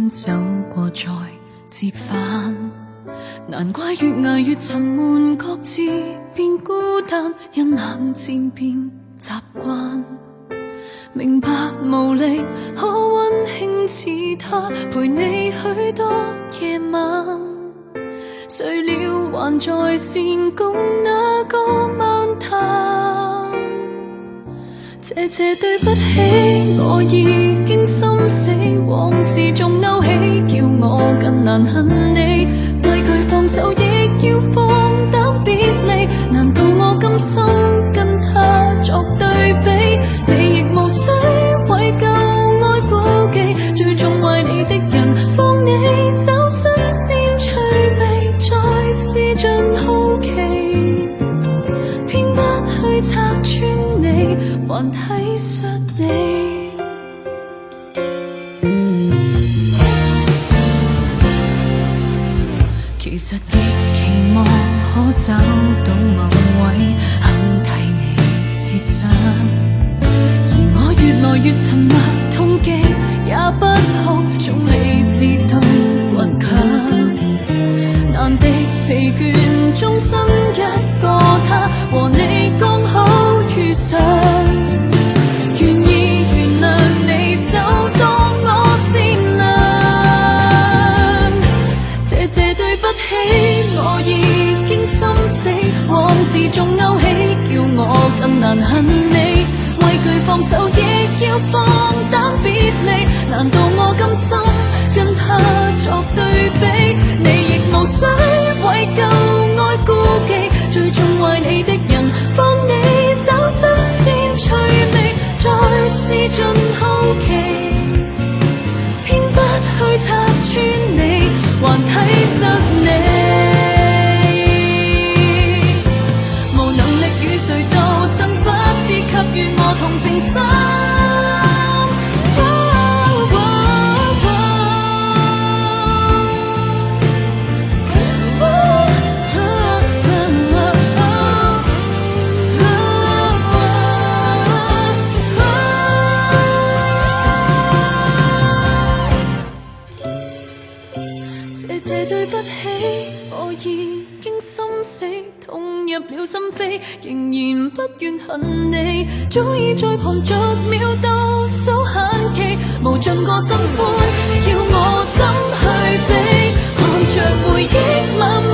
邊走過再折返，難怪越捱越沉悶，各自變孤單，因冷戰變習慣。明白無力可溫馨似他陪你許多夜晚，誰料還在善共那個漫談。謝謝對不起，我已經心死，往事仲勾起，叫我更難恨你。畏懼放手，亦要放膽別離，難道我甘心跟他作對比？你亦無需為舊愛顧忌，最終為你的人放你走，新鮮趣味再試盡好奇，偏不去拆穿你，還體恤你。其實亦期望可找到某位肯替你設想，而我越來越沉默，痛極也不可從理智到倔強。難敵疲倦，終身一個他和你剛好遇上，願意原諒你就當我善良。謝謝對不起，我已經心死，往事仲勾起，叫我更難恨你。畏懼放手，亦要放膽別離，難道我甘心跟他作對比？你亦無需為舊愛顧忌，最終為你的人放你走，新鮮趣味再試盡好奇，偏不去拆穿你，還體恤你。無能力與誰鬥爭，不必給予我同情心。謝謝對不起，我已經心死，痛入了心扉，仍然不願恨你，早已在旁逐秒倒數限期，無盡個心寬，要我怎去比？看着回憶慢慢